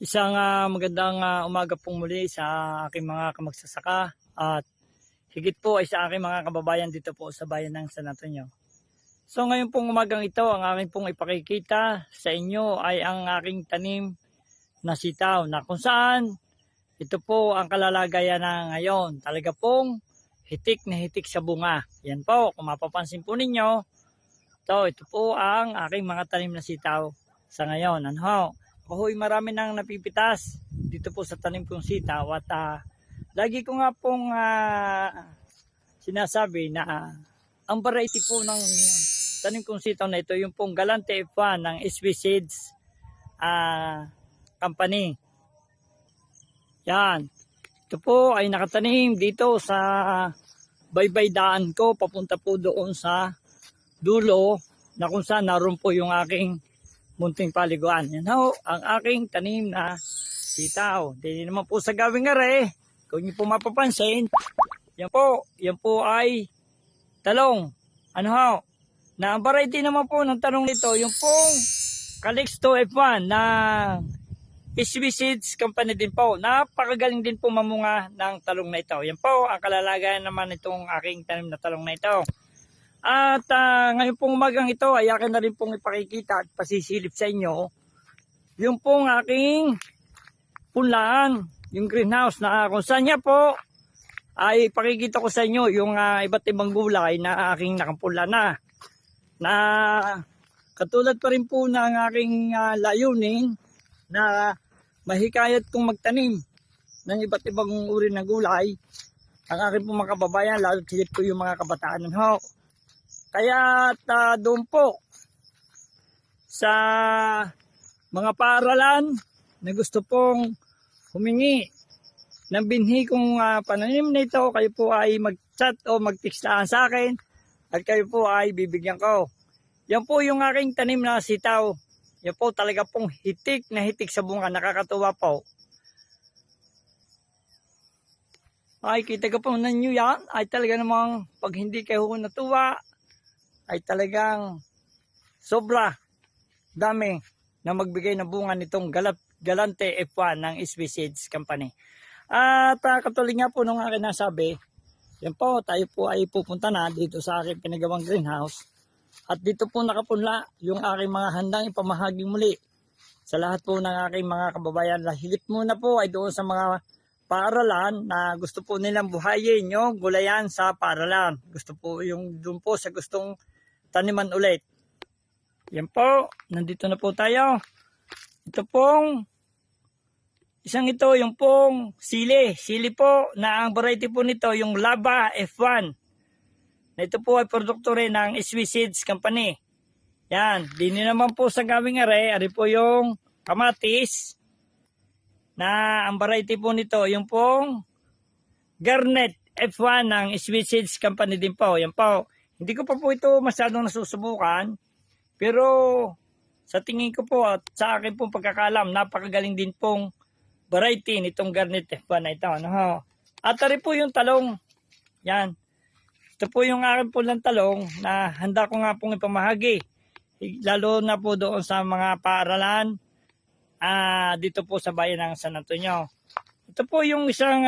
Isang magandang umaga pong muli sa aking mga kamagsasaka at higit po ay sa aking mga kababayan dito po sa bayan ng San Antonio. So ngayon pong umagang ito, ang aking pong ipakikita sa inyo ay ang aking tanim na sitaw na kung saan ito po ang kalalagayan na ngayon. Talaga pong hitik na hitik sa bunga. Yan po, kung mapapansin po ninyo, ito po ang aking mga tanim na sitaw sa ngayon. Ano? Mahoy marami nang napipitas dito po sa tanim kong sitaw at lagi ko nga pong sinasabi na ang variety po ng tanim kong sitaw na ito yung pong Galante F1 ng SB Seeds Company. Yan. Ito po ay nakatanim dito sa baybay daan ko papunta po doon sa dulo na kung saan naroon po yung aking munting paliguan. Yan ho, ang aking tanim na sitaw. Hindi naman po sa gawing are. Kung niyo po mapapansin, yan po ay talong. Ano ho? Na ang variety naman po ng talong nito, yung pong Calixto F1 na SB Seeds Company din po. Napakagaling din po mamunga ng talong na ito. Yan po ang kalalagayan naman itong aking tanim na talong na ito. At ngayon pong umagang ito ay akin na rin pong ipakikita at pasisilip sa inyo yung pong aking punlaan, yung greenhouse na kung saan niya po ay ipakikita ko sa inyo yung iba't ibang gulay na aking nakapunla na katulad pa rin po ng aking layunin na mahikayat kong magtanim ng iba't ibang uri ng gulay ang aking pong mga kababayan, lalo silip ko yung mga kabataan ng ho. Kaya doon po sa mga paaralan na gusto pong humingi ng binhi kong pananim nito, kayo po ay mag-chat o mag-textaan sa akin at kayo po ay bibigyan ko. Yan po yung aking tanim na sitaw. Yan po talaga pong hitik na hitik sa bunga, nakakatuwa po. Ay kita ko po ninyo yan, ay talaga namang pag hindi kayo natuwa, ay talagang sobra dami na magbigay ng bunga nitong Galante F1 ng SB Seeds Company. At katulad nga po nung akin nasabi, yan po, tayo po ay pupunta na dito sa aking pinagawang greenhouse. At dito po nakapunla yung aking mga handang ipamahagi muli sa lahat po ng aking mga kababayan. Higit muna po ay doon sa mga paaralan na gusto po nilang buhayin yung gulayan sa paaralan. Gusto po yung doon po sa gustong taniman ulit. Yan po, nandito na po tayo. Ito pong isang ito, yung pong sili. Sili po na ang variety po nito, yung Laba F1. Na ito po ay produkto rin ng SB Seeds Company. Yan, dini naman po sa gawing are po yung kamatis. Na ang variety po nito, yung pong Garnet F1 ng SB Seeds Company din po. Yan po. Hindi ko pa po ito masyadong nasusubukan, pero sa tingin ko po at sa akin pong pagkakalam, napakagaling din pong variety nitong Garnet F1 na ito. Ano? At rin po yung talong. Yan. Ito po yung akin po ng talong na handa ko nga pong ipamahagi. Lalo na po doon sa mga paaralan dito po sa bayan ng San Antonio. Ito po yung isang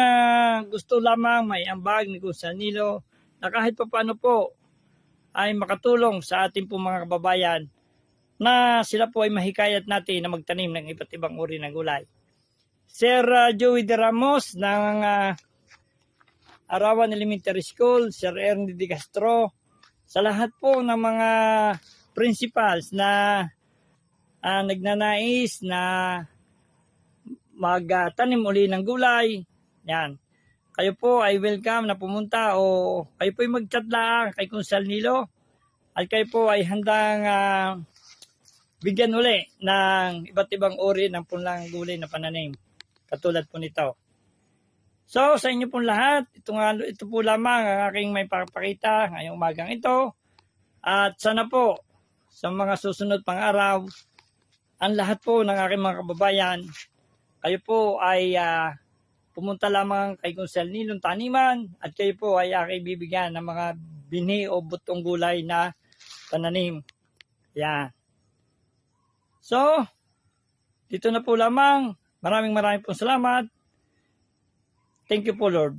gusto lamang may ambag ni Gonzalo na kahit pa paano po ay makatulong sa ating po mga kababayan na sila po ay mahikayat natin na magtanim ng iba't ibang uri ng gulay. Sir Joey de Ramos ng Arawan Elementary School, Sir Ernie de Castro, sa lahat po ng mga principals na nagnanais na magtanim uli ng gulay. Yan. Kayo po ay welcome na pumunta o kayo po ay mag-chat lang kay Kunsal Nilo at kayo po ay handang bigyan uli ng iba't ibang uri ng punlang gulay na pananim. Katulad po nito. So sa inyo pong lahat, ito po lamang ang aking may papakita ngayong umagang ito. At sana po sa mga susunod pang araw, ang lahat po ng aking mga kababayan, kayo po ay pumunta lamang kay Kunsal Nilong Taniman at kayo po ay aking bibigyan ng mga binhi o butong gulay na pananim. Yan. So, dito na po lamang Maraming pong salamat. Thank you po, Lord.